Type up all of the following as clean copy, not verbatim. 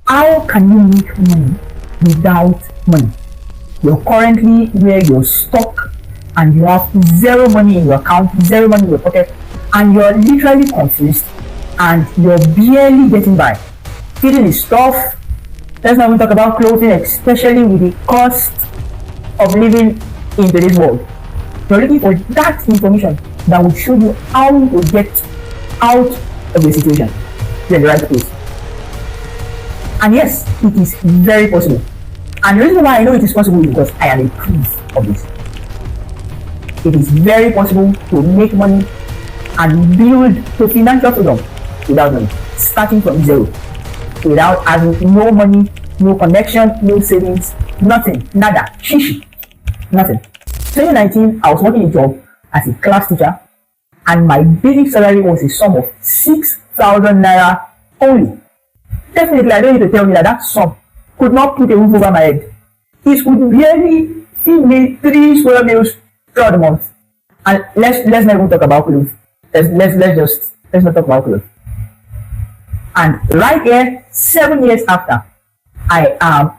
How can you make money without money? You're currently where you're stuck and you have zero money in your account, zero money in your pocket, and you're literally confused and you're barely getting by. Feeding is tough. Let's not even talk about clothing, especially with the cost of living in today's world. You're looking for that information that will show you how to get out of the situation. You're in the right place. And yes, it is very possible. And the reason why I know it is possible is because I am a proof of this. It is very possible to make money and build to financial freedom without money, starting from zero, without having no money, no connection, no savings, nothing, nada, shishi, nothing. 2019, I was working a job as a class teacher, and my basic salary was a sum of 6,000 naira only. Definitely, I don't need to tell you that sum could not put a roof over my head. It could barely feed me 3 square meals throughout the month. And let's not even talk about clothes. Let's not talk about clothes. And right here, 7 years after, I am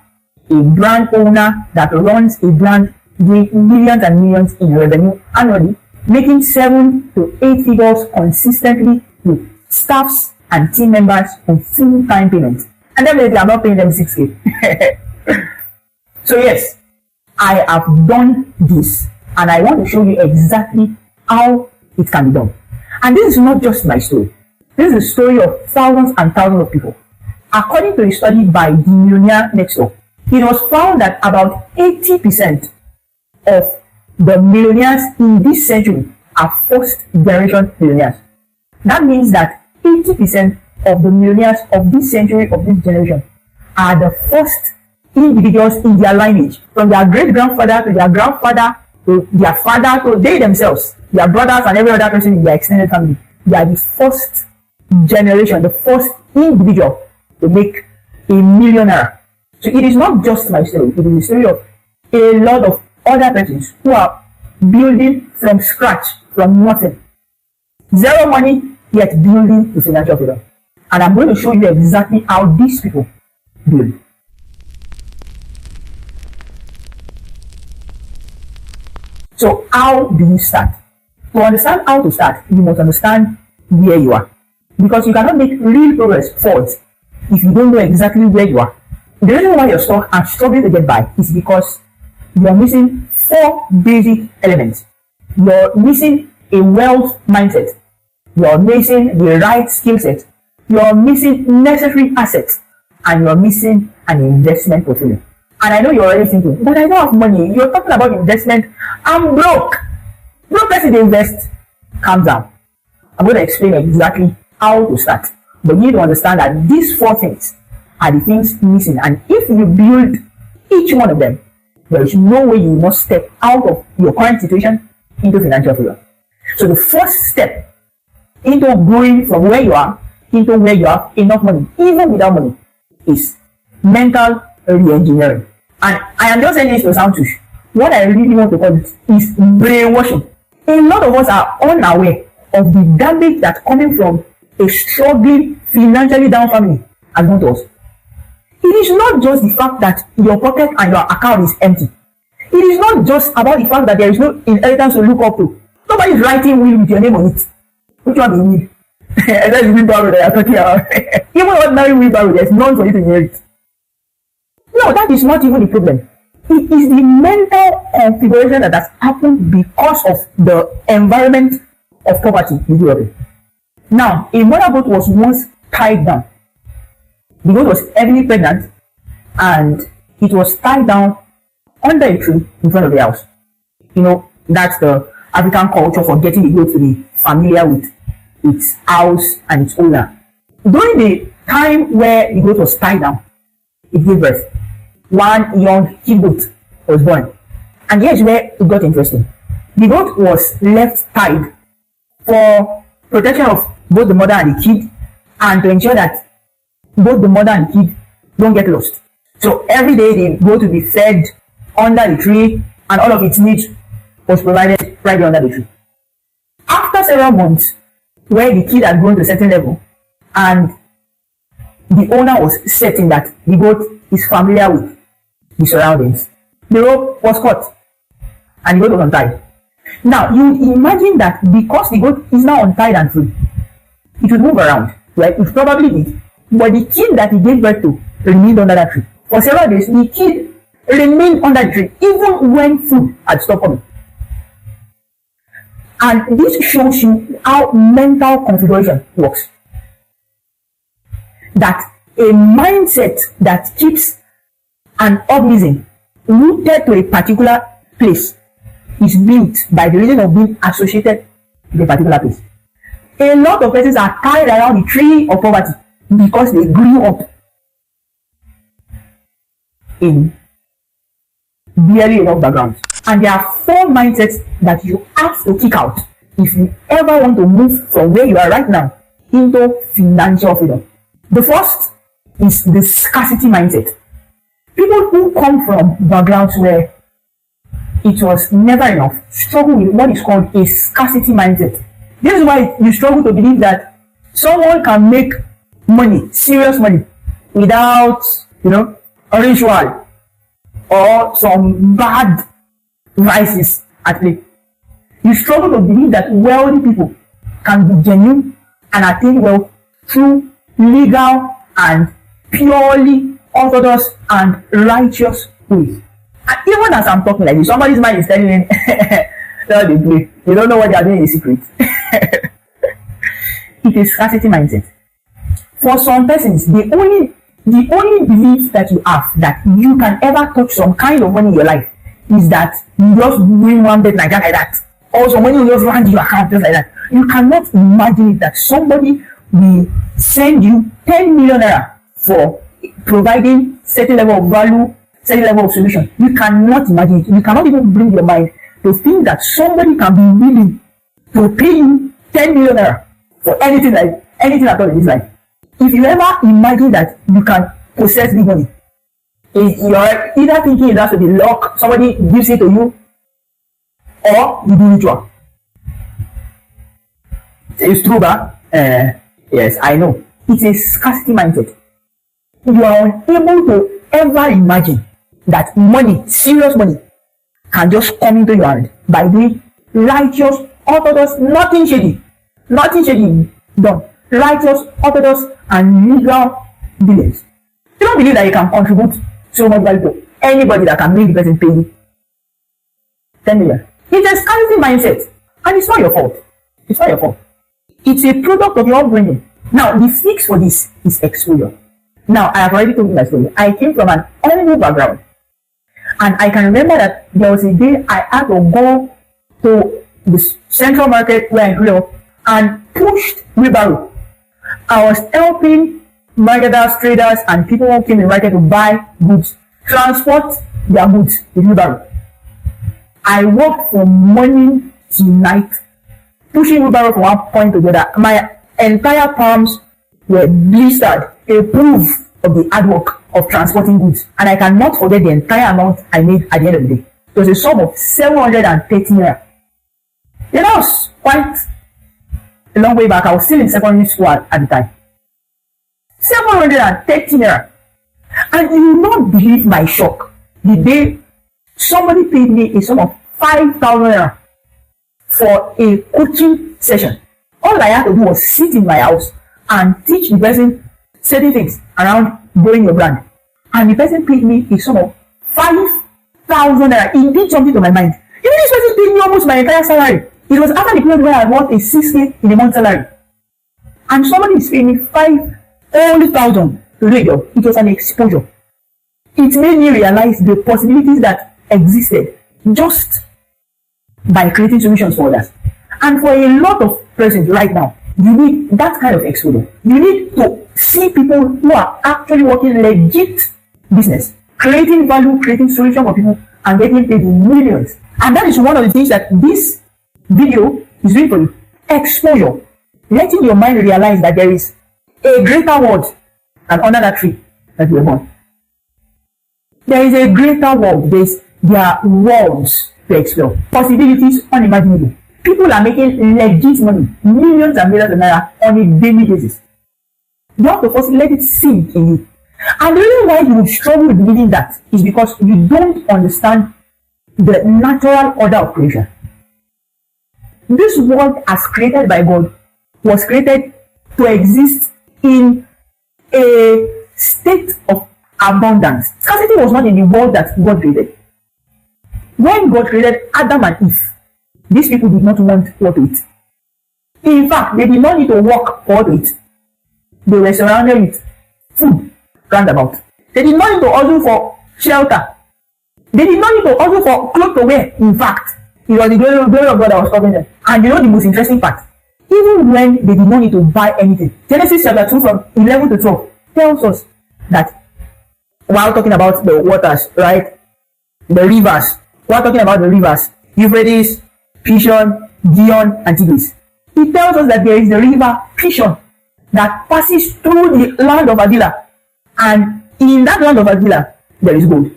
a brand owner that runs a brand with millions and millions in revenue annually, making 7 to 8 figures consistently with staffs and team members on full-time payments. And definitely I'm not paying them 6K. So yes, I have done this, and I want to show you exactly how it can be done. And this is not just my story. This is the story of thousands and thousands of people. According to a study by the Millionaires next door, it was found that about 80% of the millionaires in this century are first generation millionaires. That means that 80% of the millionaires of this century, of this generation, are the first individuals in their lineage, from their great grandfather to their grandfather to their father to they themselves, their brothers and every other person in their extended family. They are the first generation, the first individual to make a millionaire. So it is not just my story, it is the story of a lot of other persons who are building from scratch, from nothing. Zero money, yet building to financial freedom. And I'm going to show you exactly how these people build. So how do you start? To understand how to start, you must understand where you are. Because you cannot make real progress forward if you don't know exactly where you are. The reason why you're stuck and struggling to get by is because you are missing 4 basic elements. You're missing a wealth mindset. You're missing the right skill set. You're missing necessary assets. And you're missing an investment portfolio. And I know you're already thinking, but I don't have money. You're talking about investment. I'm broke. No person to invest. Calm down. I'm going to explain exactly how to start. But you need to understand that these 4 things are the things missing. And if you build each one of them, there is no way you must step out of your current situation into financial freedom. So the first step into going from where you are into where you have enough money, even without money, is mental re-engineering. And I am just saying this to sound touch. What I really want to call it is brainwashing. A lot of us are unaware of the damage that's coming from a struggling, financially down family has done to us. It is not just the fact that your pocket and your account is empty. It is not just about the fact that there is no inheritance to look up to. Nobody is writing will with your name on it. Which one do you need? And that's the wheelbarrow that you're talking about. Even ordinary wheelbarrow, there's none for you to inherit. No, that is not even the problem. It is the mental configuration that has happened because of the environment of poverty you grew up in. Now, a mother goat was once tied down. The goat was heavily pregnant and it was tied down under a tree in front of the house. You know, that's the African culture for getting the goat to be familiar with its house and its owner. During the time where the goat was tied down, it gave birth. One young kid goat was born. And here's where it got interesting. The goat was left tied for protection of both the mother and the kid, and to ensure that both the mother and the kid don't get lost. So every day the goat will be fed under the tree, and all of its needs was provided right under the tree. After several months, where the kid had grown to a certain level, and the owner was certain that the goat is familiar with the surroundings, the rope was cut and the goat was untied. Now, you imagine that because the goat is now untied and free, it would move around, right? It probably did. But the kid that he gave birth to remained under that tree. For several days, the kid remained under the tree, even when food had stopped coming. And this shows you how mental configuration works. That a mindset that keeps an organism rooted to a particular place is built by the reason of being associated with a particular place. A lot of persons are tied around the tree of poverty because they grew up in barely enough backgrounds. And there are 4 mindsets that you have to kick out if you ever want to move from where you are right now into financial freedom. The first is the scarcity mindset. People who come from backgrounds where it was never enough struggle with what is called a scarcity mindset. This is why you struggle to believe that someone can make money, serious money, without, a ritual or some bad vices at play. You struggle to believe that wealthy people can be genuine and attain wealth through legal and purely orthodox and righteous ways. And even as I'm talking like this, somebody's mind is telling me, no, they play. They don't know what they are doing in secret. It is scarcity mindset. For some persons, the only belief that you have that you can ever touch some kind of money in your life is that you just win one bet like that. Or some money will just run to your account just like that. You cannot imagine it that somebody will send you 10 million naira for providing certain level of value, certain level of solution. You cannot imagine it. You cannot even bring your mind to think that somebody can be willing to pay you 10 million naira for anything at all in this life. If you ever imagine that you can possess big money, you're either thinking it has to be luck, somebody gives it to you, or you do ritual. It's true, but yes, I know. It's a scarcity mindset. You are unable to ever imagine that money, serious money, can just come into your hand by doing righteous, orthodox, nothing shady done. Righteous, orthodox, and legal dealings. You don't believe that you can contribute so much value to anybody that can make the person pay you 10 million. It's a scarcity mindset, and it's not your fault. It's not your fault. It's a product of your upbringing. Now, the fix for this is exposure. Now, I have already told you my story. I came from an horrible background, and I can remember that there was a day I had to go to the central market where I grew up and pushed wheelbarrow. I was helping marketers, traders, and people who came in the market to buy goods transport their goods with wheelbarrow. I worked from morning to night, pushing wheelbarrow from one point to the other. My entire palms were blistered, a proof of the hard work of transporting goods. And I cannot forget the entire amount I made at the end of the day. It was a sum of 730 naira. That was quite a long way back. I was still in secondary school at the time. 730 naira. And you will not believe my shock the day somebody paid me a sum of 5,000 naira for a coaching session. All I had to do was sit in my house and teach the person certain things around growing your brand. And the person paid me a sum of 5,000 naira. It did something to my mind. Even this person paid me almost my entire salary. It was after the period where I worked a 6K in a month salary. And somebody is paying me 5,000 to do a job. It was an exposure. It made me realize the possibilities that existed just by creating solutions for others. And for a lot of persons right now, you need that kind of exposure. You need to see people who are actually working legit business, creating value, creating solutions for people, and getting paid millions. And that is one of the things that this video is doing for you. Exposure. Letting your mind realize that there is a greater world than under that tree that you were born. There is a greater world. There are worlds to explore. Possibilities unimaginable. People are making legit money, millions and millions of naira on a daily basis. You have to first let it sink in you. And the reason why you will struggle with believing that is because you don't understand the natural order of creation. This world, as created by God, was created to exist in a state of abundance. Scarcity was not in the world that God created. When God created Adam and Eve, these people did not want what to eat. In fact, they did not need to work for what to eat. They were surrounded with food roundabout. They did not need to hustle for shelter. They did not need to hustle for clothes to wear. In fact, it was the glory of God that was covering them. And you know the most interesting part? Even when they did not need to buy anything, Genesis chapter 2 from 11 to 12 tells us that while talking about the waters, right? The rivers. While talking about the rivers, Euphrates, Pishon, Gihon, and Tigris. It tells us that there is the river Pishon that passes through the land of Havilah. And in that land of Havilah, there is gold.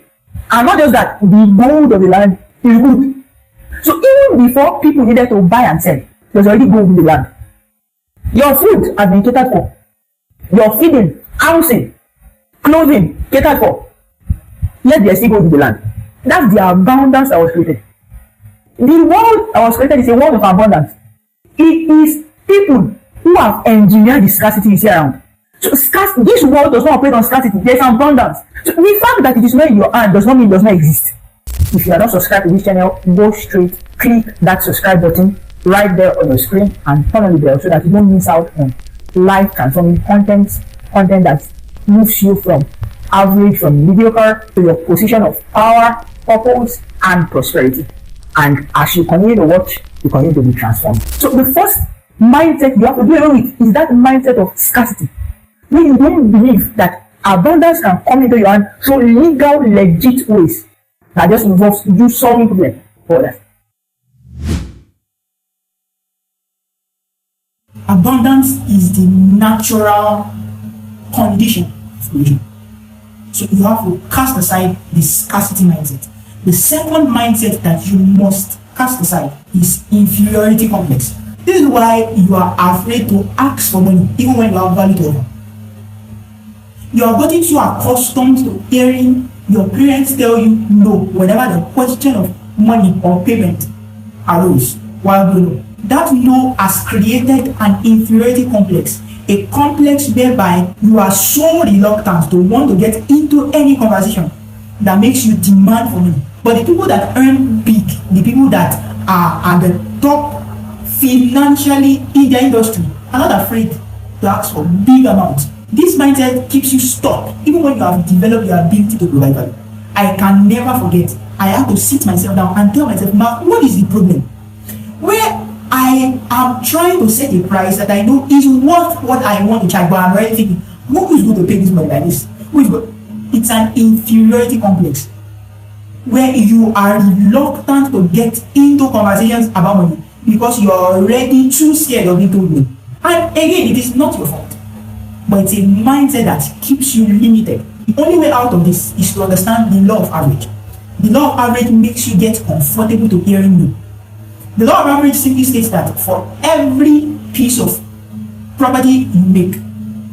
And not just that, the gold of the land is good. So even before people needed to buy and sell, there's already gold in the land. Your food has been catered for. Your feeding, housing, clothing, catered for. Yet there's still gold in the land. That's the abundance that was created. The world that was created is a world of abundance. It is people who have engineered the scarcity you see around. So this world does not operate on scarcity. There's abundance. So the fact that it is not in your hand does not mean it does not exist. If you are not subscribed to this channel, go straight, click that subscribe button right there on your screen and turn on the bell so that you don't miss out on life transforming content that moves you from average, from mediocre to your position of power, purpose, and prosperity. And as you continue to watch, you continue to be transformed. So the first mindset you have to do away with is that mindset of scarcity. When you don't believe that abundance can come into your hand through legal, legit ways that just involves you solving problems for others. Abundance is the natural condition of creation. So you have to cast aside the scarcity mindset. The second mindset that you must cast aside is inferiority complex. This is why you are afraid to ask for money even when you have value to offer. You are getting so accustomed to hearing your parents tell you no whenever the question of money or payment arose while growing up. That no has created an inferiority complex, a complex whereby you are so reluctant to want to get into any conversation that makes you demand for money. But the people that earn big, the people that are at the top financially in their industry, are not afraid to ask for big amounts. This mindset keeps you stuck even when you have developed your ability to provide value. I can never forget, I have to sit myself down and tell myself, Marv, what is the problem? Where I am trying to set a price that I know is worth what I want to charge, but I'm already thinking, who is going to pay this money like this? It's an inferiority complex where you are reluctant to get into conversations about money because you are already too scared of being told no. And again, it is not your fault, but it's a mindset that keeps you limited. The only way out of this is to understand the law of average. The law of average makes you get comfortable to hearing no. The law of average simply states that for every piece of property you make,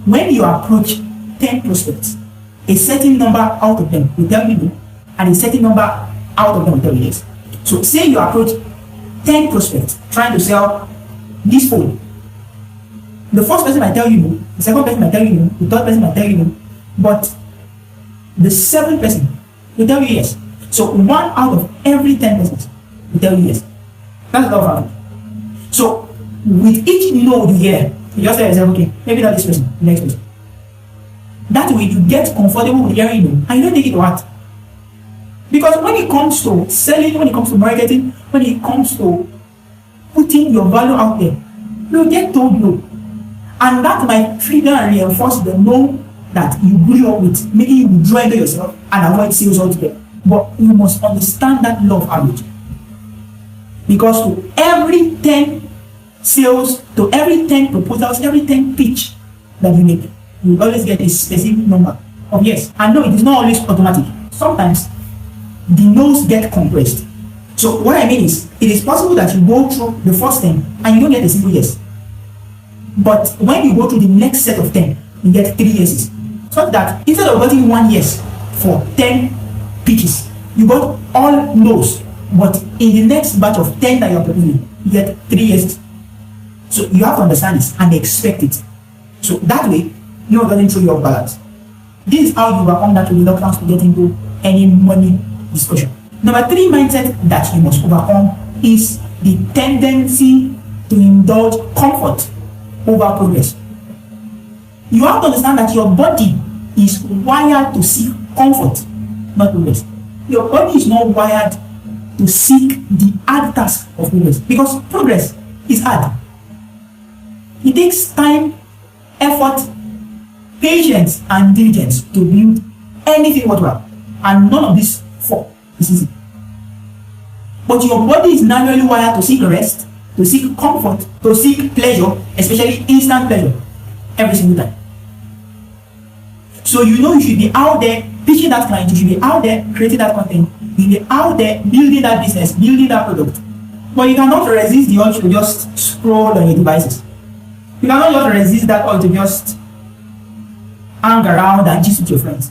when you approach 10 prospects, a certain number out of them will tell you no, and a certain number out of them will tell you yes. So say you approach 10 prospects trying to sell this phone. The first person might tell you no, the second person might tell you no, the third person might tell you no, but the seventh person will tell you yes. So 1 out of every 10 persons will tell you yes. That's the law of average. So with each no you hear, you just tell yourself, okay, maybe not this person, the next person. That way you get comfortable with hearing no, and you don't take it to heart. Because when it comes to selling, when it comes to marketing, when it comes to putting your value out there, you get told no. And that might trigger and reinforce the no that you grew up with, making you withdraw into yourself and avoid sales altogether. But you must understand that law of average. Because to every 10 sales, to every 10 proposals, every 10 pitch that you make, you will always get a specific number of yes. And no, it is not always automatic. Sometimes the no's get compressed. So what I mean is, it is possible that you go through the first 10 and you don't get a single yes. But when you go through the next set of 10, you get 3 yeses. So that instead of getting 1 yes for 10 pitches, you got all no's. But in the next batch of 10 that you're proposing, you get 3 yeses. So you have to understand this and expect it. So that way, you're going through your balance. This is how you overcome that reluctance to get into any money discussion. Number 3 mindset that you must overcome is the tendency to indulge comfort over progress. You have to understand that your body is wired to seek comfort, not progress. Your body is not wired to seek the hard task of progress, because progress is hard. It takes time, effort, patience, and diligence to build anything worthwhile, and none of this is easy. But your body is naturally wired to seek rest, to seek comfort, to seek pleasure, especially instant pleasure, every single time. So you know you should be out there pitching that client, you should be out there creating that content, you should be out there building that business, building that product. But you cannot resist the urge to just scroll on your devices. You cannot just resist that urge to just hang around and gist with your friends.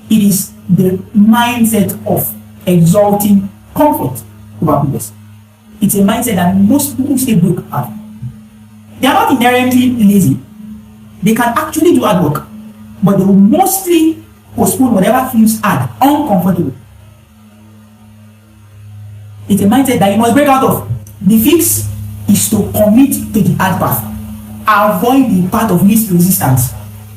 It is the mindset of exalting comfort over progress. It's a mindset that most people say broke have. They are not inherently lazy. They can actually do hard work, but they will mostly postpone whatever feels hard, uncomfortable. It's a mindset that you must break out of. The fix is to commit to the hard path. Avoid the path of least resistance.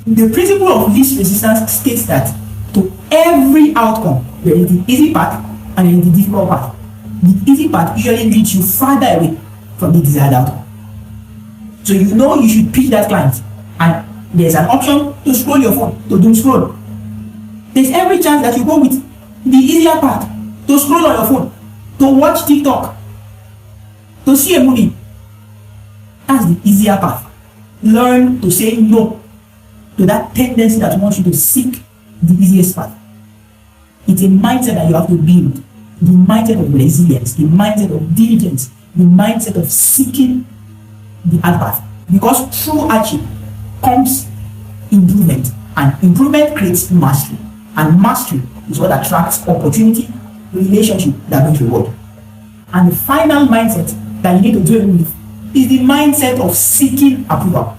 The principle of least resistance states that to every outcome, there is the easy path and there is the difficult path. The easy path usually leads you farther away from the desired outcome. So you know you should pitch that client, and there's an option to scroll your phone, to doom scroll. There's every chance that you go with the easier path, to scroll on your phone, to watch TikTok, to see a movie. That's the easier path. Learn to say no to that tendency that wants you to seek the easiest path. It's a mindset that you have to build. The mindset of resilience, the mindset of diligence, the mindset of seeking the hard path. Because through hardship comes improvement, and improvement creates mastery, and mastery is what attracts opportunity, relationship that brings reward. And the final mindset that you need to deal with is the mindset of seeking approval.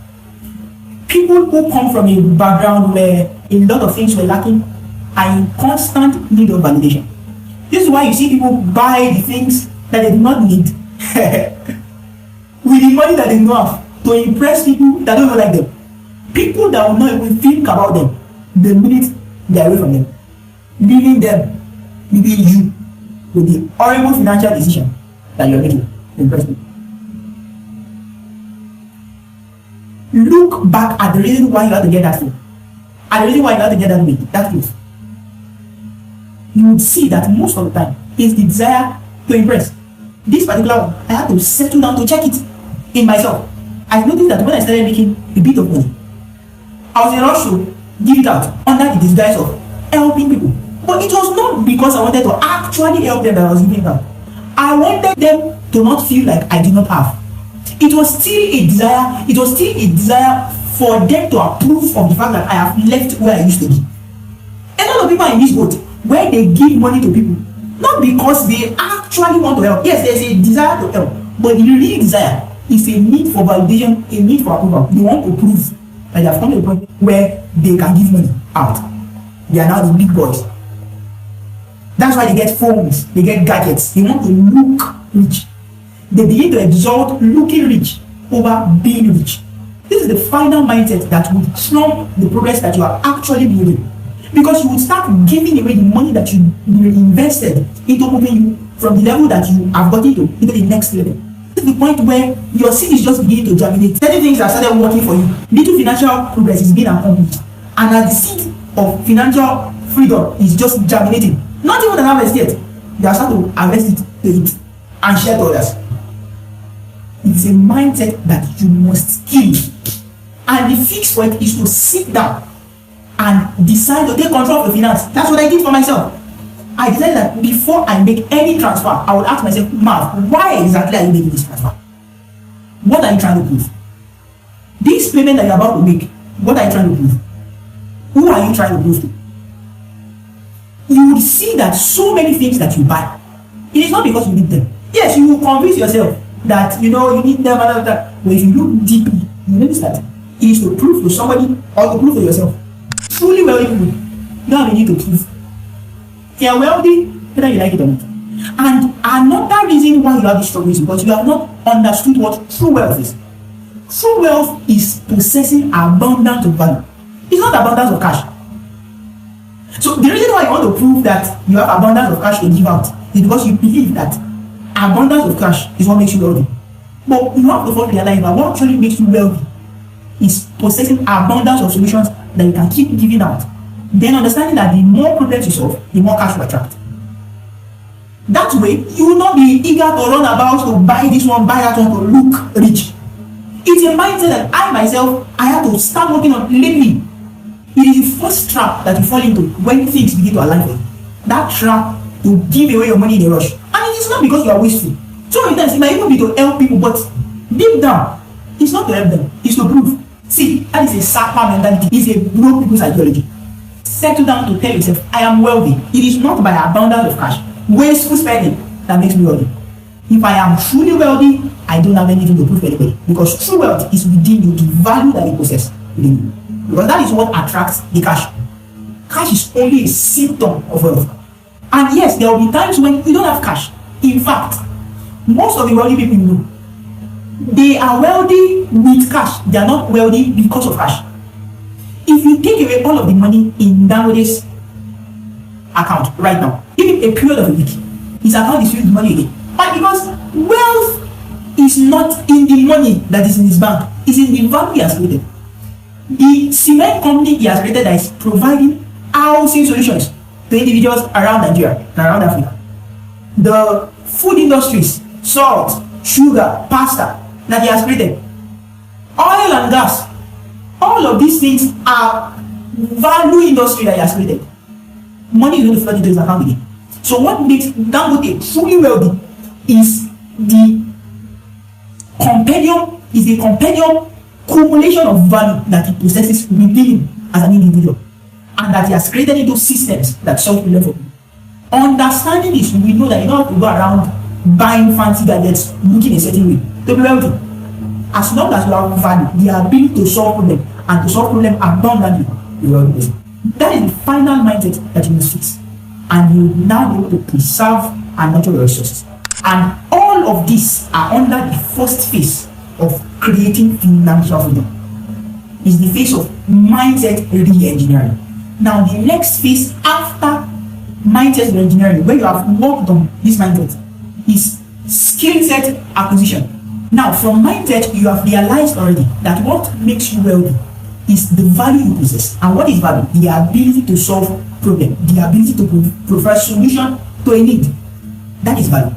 People who come from a background where a lot of things were lacking are in constant need of validation. This is why you see people buy the things that they do not need with the money that they don't have, to impress people that don't even like them. People that will not even think about them the minute they are away from them, leaving you with the horrible financial decision that you are making to impress people. Look back at the reason why you have to get that phone, and the reason why you have to get that clothes. You would see that most of the time is the desire to impress. This particular one, I had to settle down to check it in myself. I noticed that when I started making a bit of money, I was in a rush to give it out under the disguise of helping people. But it was not because I wanted to actually help them that I was giving it out. I wanted them to not feel like I did not have. It was still a desire for them to approve of the fact that I have left where I used to be. A lot of people are in this boat where they give money to people, not because they actually want to help. Yes, there's a desire to help, but the real desire is a need for validation, a need for approval. They want to prove that they have come to a point where they can give money out. They are now the big boys. That's why they get phones, they get gadgets. They want to look rich. They begin to exalt looking rich over being rich. This is the final mindset that will trump the progress that you are actually building. Because you will start giving away the money that you invested into moving you from the level that you have got into the next level. To the point where your seed is just beginning to germinate. Certain things have started working for you. Little financial progress is being accomplished. And as the seed of financial freedom is just germinating, not even an harvest yet, they are starting to harvest it, to eat, and share to others. It's a mindset that you must kill. And the fix for it is to sit down and decide to take control of the finance. That's what I did for myself. I decided that before I make any transfer, I would ask myself, Marv, why exactly are you making this transfer? What are you trying to prove? This payment that you're about to make, What are you trying to prove? Who are you trying to prove to? You will see that so many things that you buy, it is not because you need them. Yes, you will convince yourself that you need them and all that. But if you look deeply, you notice that it is to prove to somebody or to prove to yourself. Truly wealthy people, you don't have a need to prove. They are wealthy, whether you like it or not. And another reason why you have this struggle is because you have not understood what true wealth is. True wealth is possessing abundance of value. It's not abundance of cash. So the reason why you want to prove that you have abundance of cash to give out is because you believe that abundance of cash is what makes you wealthy. But you have to first realize that what actually makes you wealthy is possessing abundance of solutions that you can keep giving out. Then understanding that the more problems you solve, the more cash you attract. That way, you will not be eager to run about to buy this one, buy that one to look rich. It's a mindset that I have to start working on lately. It is the first trap that you fall into when things begin to align for you. That trap to give away your money in a rush. And it is not because you are wasteful. So many times it might even be to help people, but deep down, it's not to help them, it's to prove. See, that is a sapa mentality, it's a broke people's ideology. Settle down to tell yourself, I am wealthy. It is not by abundance of cash, wasteful spending that makes me wealthy. If I am truly wealthy, I don't have anything to prove to anybody. Because true wealth is within you, the value that you possess within you. Because that is what attracts the cash. Cash is only a symptom of wealth. And yes, there will be times when you don't have cash. In fact, most of the wealthy people you know, they are wealthy with cash. They are not wealthy because of cash. If you take away all of the money in Dangote's account right now, give him a period of a week, his account is filled with money again. Why? Because wealth is not in the money that is in his bank, it's in the value he has created. The cement company he has created that is providing housing solutions to individuals around Nigeria and around Africa. The food industries, salt, sugar, pasta that he has created, oil and gas, all of these things are value industry that he has created. Money is going to flood into his account again. So what makes Dangote truly wealthy is the compendium accumulation of value that he possesses within him as an individual, and that he has created into systems that solve problems for people. Understanding this, we know that you don't have to go around buying fancy gadgets looking a certain way to be wealthy. As long as you have value, the ability to solve problems and to solve problems abundantly, you are wealthy. That is the final mindset that you must fix, and you will now be able to preserve and nurture your resources. And all of these are under the first phase of creating financial freedom. Is the phase of mindset re-engineering. Now the next phase after mindset re-engineering, where you have worked on this mindset, is skill set acquisition. Now from mindset, you have realized already that what makes you wealthy is the value you possess. And what is value? The ability to solve problems, the ability to provide solution to a need. That is value.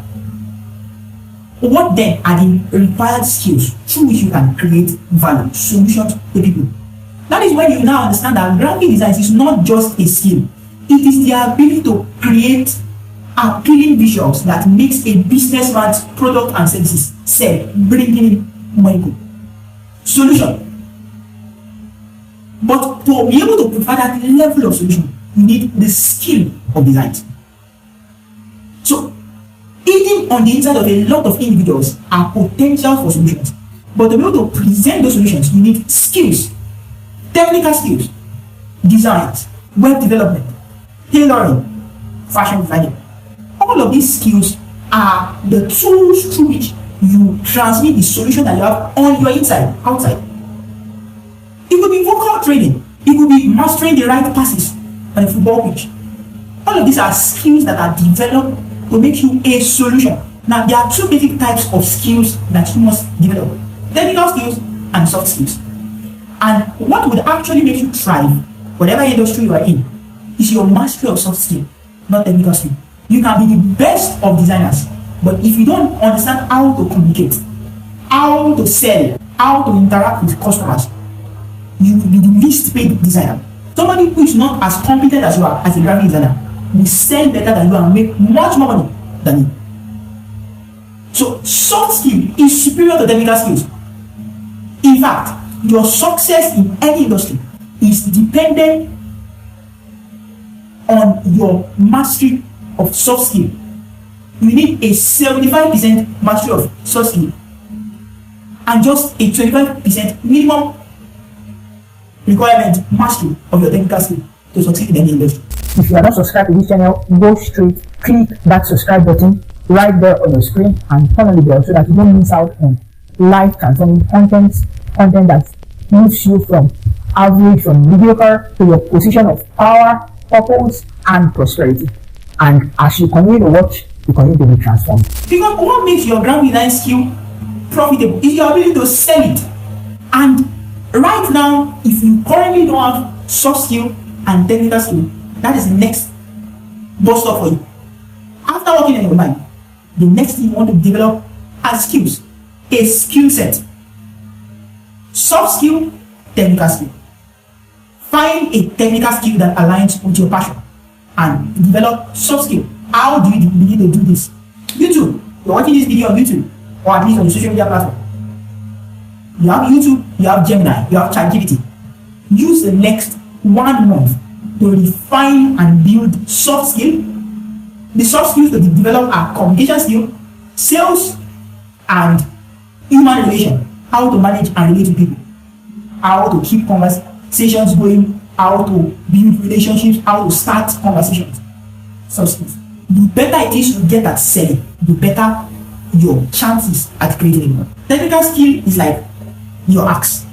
What then are the required skills through which you can create value, solutions to people? That is when you now understand that graphic design is not just a skill. It is the ability to create appealing visuals that makes a businessman's product and services sell, bringing in money. Solution. But to be able to provide that level of solution, you need the skill of design. So, hidden on the inside of a lot of individuals are potential for solutions. But to be able to present those solutions, you need skills, technical skills, designs, web development, tailoring, fashion designing. All of these skills are the tools through which you transmit the solution that you have on your inside, outside. It could be vocal training. It could be mastering the right passes on a football pitch. All of these are skills that are developed to make you a solution. Now, there are two basic types of skills that you must develop: technical skills and soft skills. And what would actually make you thrive, whatever industry you are in, is your mastery of soft skill, not technical skill. You can be the best of designers, but if you don't understand how to communicate, how to sell, how to interact with customers, you will be the least paid designer. Somebody who is not as competent as you are as a graphic designer will sell better than you and make much more money than you. So soft skill is superior to technical skills. In fact, Your success in any industry is dependent on your mastery of soft skill. You need a 75% mastery of soft skill and just a 25% minimum requirement mastery of your technical skill to succeed in any industry. If you are not subscribed to this channel, go straight, click that subscribe button right there on your screen and turn on the bell so that you don't miss out on life transforming content that moves you from average, from mediocre to your position of power, purpose, and prosperity. And as you continue to watch, you continue to be transformed. Because what makes your graphic design skill profitable is your ability to sell it. And right now, if you currently don't have soft skill and technical skill, that is the next bus stop for you. After working on your mind, the next thing you want to develop are skills, a skill set. Soft skill, technical skill. Find a technical skill that aligns with your passion and develop soft skill. How do you begin to do this? YouTube. You're watching this video on YouTube or at least on the social media platform. You have YouTube, you have Gemini, you have ChatGPT. Use the next 1 month to refine and build soft skill. The soft skills to develop are communication skill, sales, and human relation. How to manage and relate to people. How to keep conversations going. How to build relationships. How to start conversations. Soft skills. The better it is you get at selling, the better your chances at creating income. Technical skill is like your axe,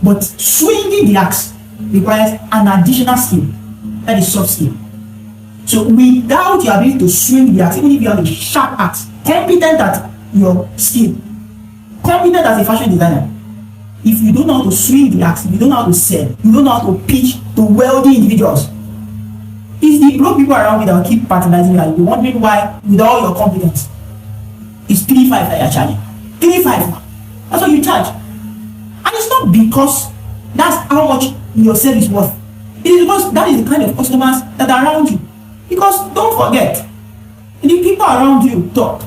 but swinging the axe requires an additional skill, that is soft skill. So without your ability to swing the axe, even if you have a sharp axe, competent at your skill, competent as a fashion designer, if you don't know how to swing the axe, if you don't know how to sell, you don't know how to pitch to wealthy individuals, it's the broke people around you that will keep patronizing you and you'll be wondering why, with all your competence, it's 3.5 that you're charging. 3.5. That's what you charge. And it's not because that's how much your service is worth. It is because that is the kind of customers that are around you. Because don't forget, the people around you talk.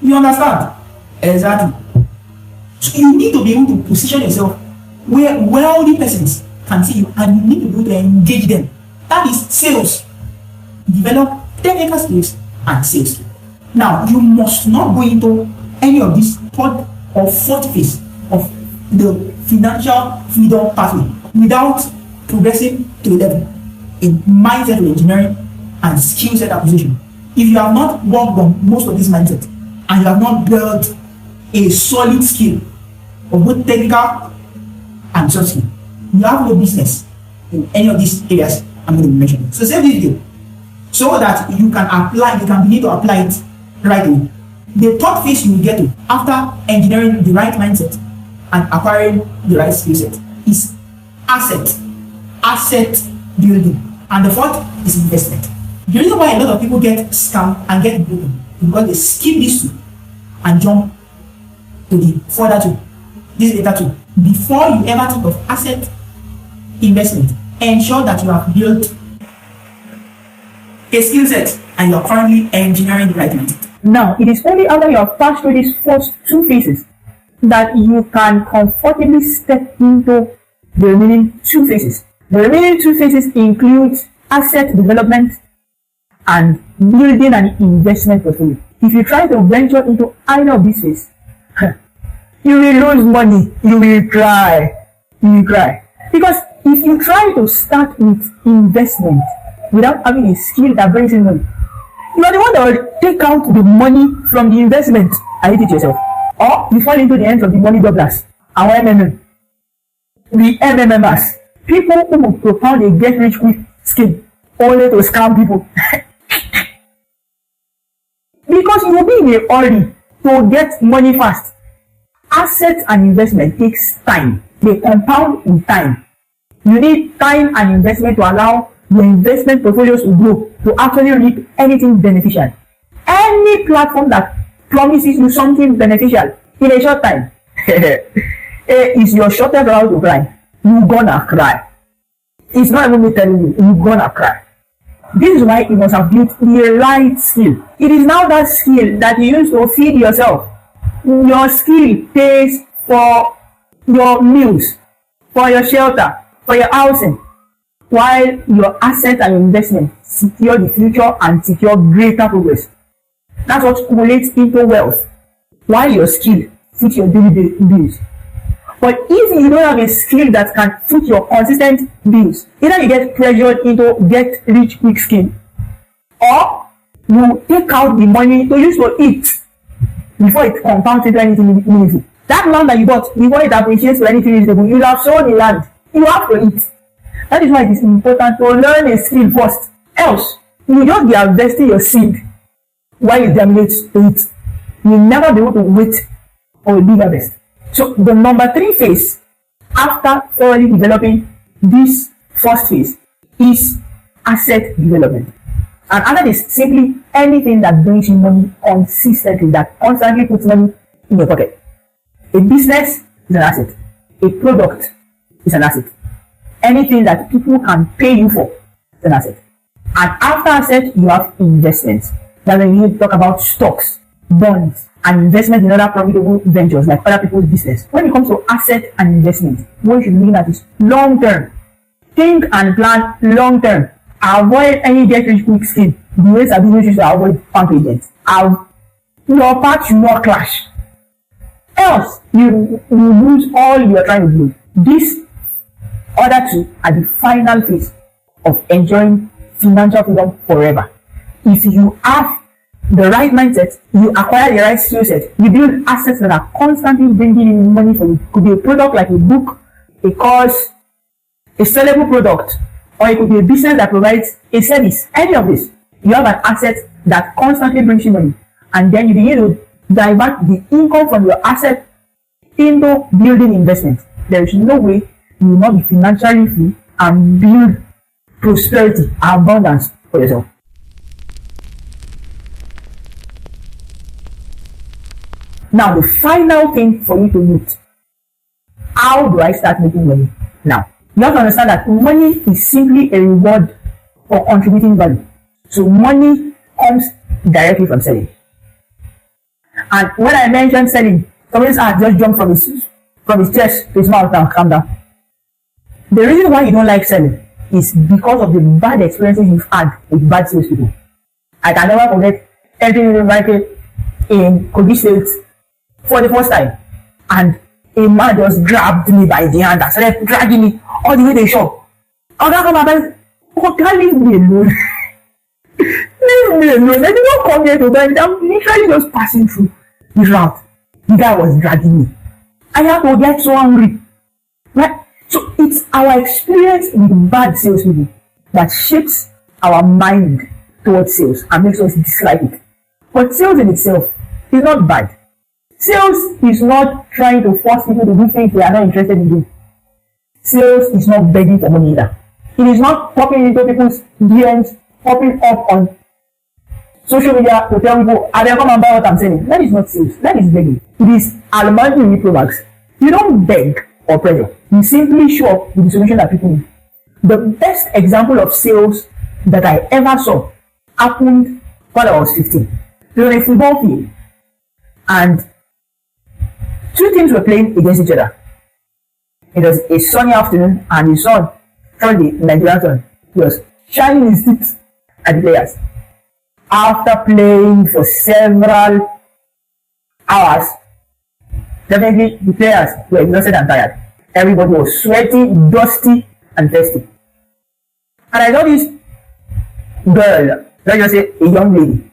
You understand? Exactly. So you need to be able to position yourself where wealthy persons can see you and you need to be able to engage them. That is sales. Develop technical skills and sales skills. Now, you must not go into any of this third or fourth phase of the financial freedom pathway without progressing to a level in mindset engineering and skill set acquisition. If you have not worked on most of this mindset and you have not built a solid skill of both technical and soft skill, you have no business in any of these areas I'm going to be mentioning. So save this video so that you can apply, you can begin to apply it right away. The third phase you will get to after engineering the right mindset and acquiring the right skill set is asset building. And the fourth is investment. The reason why a lot of people get scammed and get broken is because they skip this two and jump to the further two, this later two. Before you ever think of asset investment, ensure that you have built a skill set and you're currently engineering the right mindset. Now, it is only after you have passed through these first 2 phases that you can comfortably step into the remaining 2 phases. The remaining 2 phases include asset development and building an investment portfolio. If you try to venture into either of these phases, you will lose money, you will cry. Because if you try to start with investment without having a skill that brings in money, you are the one that will take out the money from the investment and eat it yourself. Or you fall into the hands of the money gobblers, our MMM. The MMMers. People who will propound a get rich quick scheme only to scam people. Because you will be in a hurry to get money fast. Assets and investment takes time. They compound in time. You need time and investment to allow your investment portfolios to grow, to actually reap anything beneficial. Any platform that promises you something beneficial in a short time is your shortest route to cry. You're gonna cry. It's not even me telling you, you're gonna cry. This is why you must have built the right skill. It is now that skill that you use to feed yourself. Your skill pays for your meals, for your shelter, for your housing, while your assets and investment secure the future and secure greater progress. That's what accumulates into wealth, while your skill fits your daily bills. But if you don't have a skill that can fit your consistent bills, either you get pressured into get rich quick scheme, or you take out the money to use to eat before it compounds into anything meaningful. That land that you bought, before it appreciates for anything reasonable, you have sold the land. You have to eat. That is why it is important to learn a skill first. Else, you just be harvesting your seed while it germinates to it. You will never be able to wait for a big harvest. So the number 3 phase, after thoroughly developing this first phase, is asset development. And asset is simply anything that brings you money consistently, that constantly puts money in your pocket. A business is an asset. A product is an asset. Anything that people can pay you for is an asset. And after asset, you have investments. That's when you talk about stocks, bonds, and investment in other profitable ventures like other people's business. When it comes to asset and investment, what you should be looking at is long term. Think and plan long term. Avoid any get rich quick scheme. The ways that business should avoid bank agents. Your path should not clash. Else, you lose all you are trying to do. These other two are the final phase of enjoying financial freedom forever. If you have the right mindset, you acquire the right skill set, you build assets that are constantly bringing in money for you. It could be a product like a book, a course, a sellable product, or it could be a business that provides a service. Any of this, you have an asset that constantly brings you money, and then you begin to divert the income from your asset into building investment. There is no way you will not be financially free and build prosperity and abundance for yourself. Now, the final thing for you to note: how do I start making money? Now, you have to understand that money is simply a reward for contributing value. So money comes directly from selling. And when I mentioned selling, somebody's just jumped from his chest to his mouth and calm down. The reason why you don't like selling is because of the bad experiences you've had with bad salespeople. I can never forget entering the market in Kogi State for the first time, and a man just grabbed me by the hand and started dragging me all the way to the shop. I was like, oh, can't leave me alone. Leave me alone. I did not come here to buy it. I'm literally just passing through the route. The guy was dragging me. I had to get so angry. Right? So it's our experience with bad salespeople that shapes our mind towards sales and makes us dislike it. But sales in itself is not bad. Sales is not trying to force people to do things they are not interested in doing. Sales is not begging for money either. It is not popping into people's DMs, popping up on social media to tell people, I will come and buy what I'm selling. That is not sales. That is begging. It is Almighty products. You don't beg or pressure. You simply show up with the solution that people need. The best example of sales that I ever saw happened when I was 15. It was on a football field, and two teams were playing against each other. It was a sunny afternoon, and the sun from the Nigerian sun was shining his teeth at the players. After playing for several hours, definitely the players were exhausted and tired. Everybody was sweaty, dusty, and thirsty. And I saw this girl, let's just say a young lady.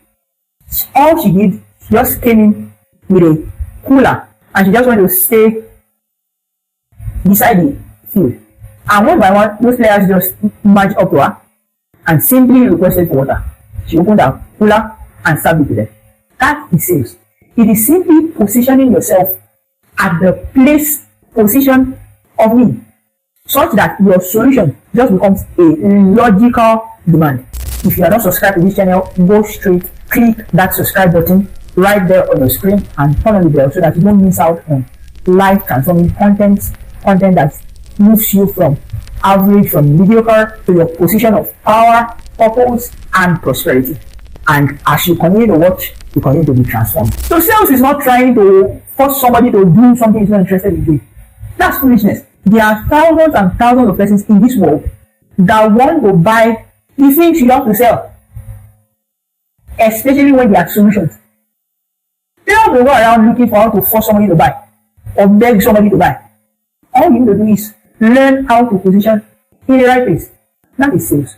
All she did, she just came in with a cooler, and she just wanted to stay beside the field. And one by one, those players just marched up to her and simply requested for water. She opened her cooler and served it to them. That is sales. It is simply positioning yourself at the position of need, such that your solution just becomes a logical demand. If you are not subscribed to this channel, go straight, click that subscribe button right there on your screen and turn on the bell so that you don't miss out on life transforming content that moves you from average, from mediocre to your position of power, purpose, and prosperity. And as you continue to watch, you continue to be transformed. So sales is not trying to force somebody to do something he's not interested in doing. That's foolishness. There are thousands and thousands of persons in this world that want to buy the things you have to sell, especially when they are solutions. They don't go around looking for how to force somebody to buy or beg somebody to buy. All you need to do is learn how to position in the right place. That is sales.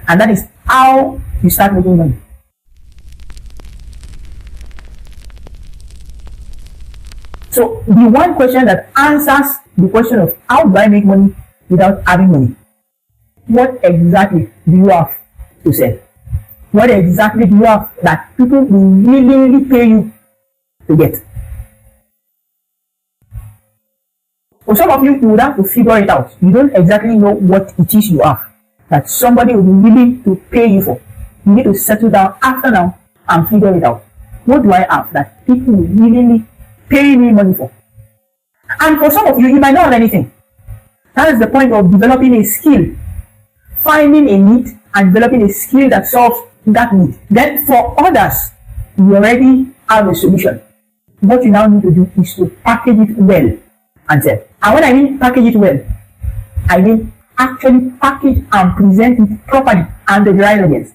And that is how you start making money. So the one question that answers the question of how do I make money without having money? What exactly do you have to sell? What exactly do you have that people will willingly pay you to get? For some of you, you would have to figure it out. You don't exactly know what it is you have that somebody will be willing to pay you for. You need to settle down after now and figure it out. What do I have that people will willingly pay me money for? And for some of you, you might not have anything. That is the point of developing a skill. Finding a need and developing a skill that solves that need. Then for others, you already have a solution. What you now need to do is to package it well and sell. And when I mean package it well, I mean actually package and present it properly and the right audience.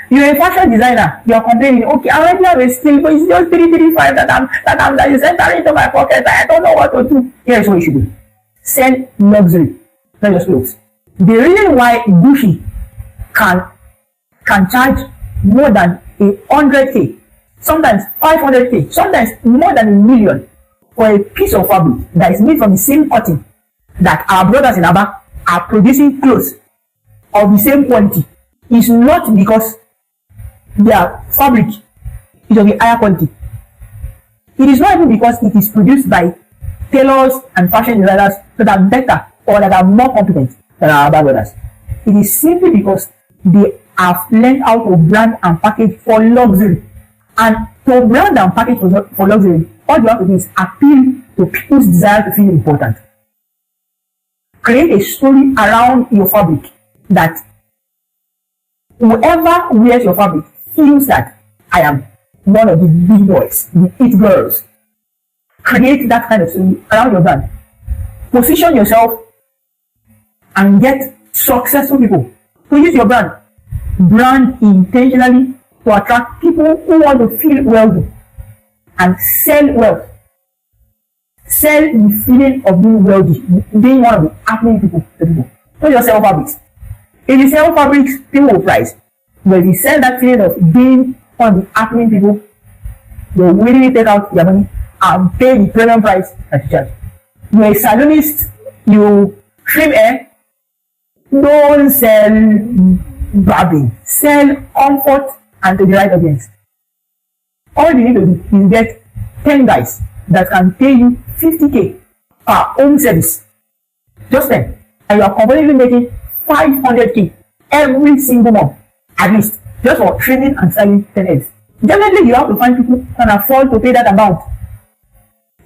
You're a fashion designer, you're complaining, okay, I already have a skill, but it's just 335 that is entering into my pocket. I don't know what to do. Here's what you should do. Sell luxury, not just clothes. The reason why Gucci can charge more than 100k, sometimes 500k, sometimes more than 1 million for a piece of fabric that is made from the same cotton that our brothers in Aba are producing clothes of the same quality is not because their fabric is of a higher quality. It is not even because it is produced by tailors and fashion designers that are better or that are more competent than our Aba brothers. It is simply because they have learned how to brand and package for luxury. And to brand and package for luxury, all you have to do is appeal to people's desire to feel important. Create a story around your fabric that whoever wears your fabric feels that I am one of the big boys, the it girls. Create that kind of story around your brand. Position yourself and get successful people to use your brand. Brand intentionally to attract people who want to feel wealthy and sell wealth. Sell the feeling of being wealthy, being one of the happening people to people. Don't just sell fabrics. If you sell fabrics, people will price. But if you sell that feeling of being one of the happening people, they will willingly take out their money and pay the premium price that you charge. You're a salonist, you trim hair, don't sell barbing. Sell comfort and to the right audience. All you need to do is get 10 guys that can pay you 50k per home service. Just 10. And you are comfortably making 500k every single month, at least, just for training and selling 10 heads. Definitely, you have to find people who can afford to pay that amount.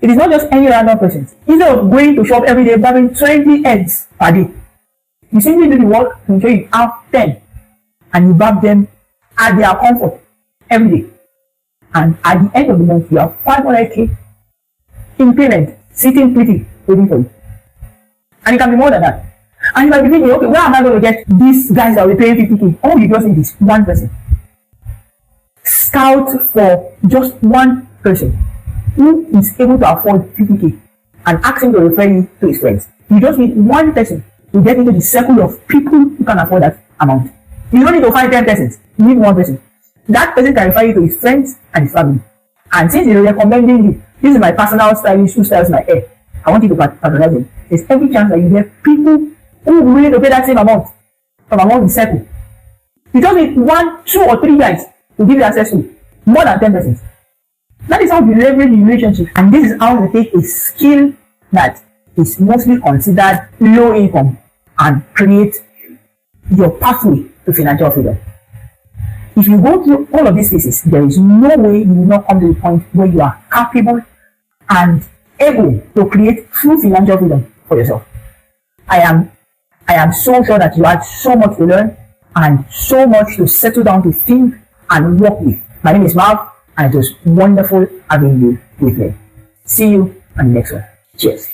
It is not just any random person. Instead of going to shop every day, buying 20 heads per day, you simply do the work to ensure you have 10 and you bag them at their comfort every day. And at the end of the month, you have 500k in payment, sitting pretty, waiting for you. And it can be more than that. And you might be thinking, okay, where am I going to get these guys that will pay 50k? All you just need is one person. Scout for just one person who is able to afford 50k and ask him to refer you to his friends. You just need one person to get into the circle of people who can afford that amount. You don't need to find 10 persons. You need one person. That person can refer you to his friends and his family. And since he's recommending you, this is my personal stylist who styles my hair, I want you to patronize him. There's every chance that you get people who will be willing to pay that same amount from among the circle. You just need 1, 2, or 3 guys to give you access to more than 10 persons. That is how you leverage the relationship. And this is how you take a skill that is mostly considered low income and create your pathway to financial freedom. If you go through all of these phases, there is no way you will not come to the point where you are capable and able to create true financial freedom for yourself. I am so sure that you had so much to learn and so much to settle down to think and work with. My name is Marv, and it was wonderful having you with me. See you on the next one. Cheers.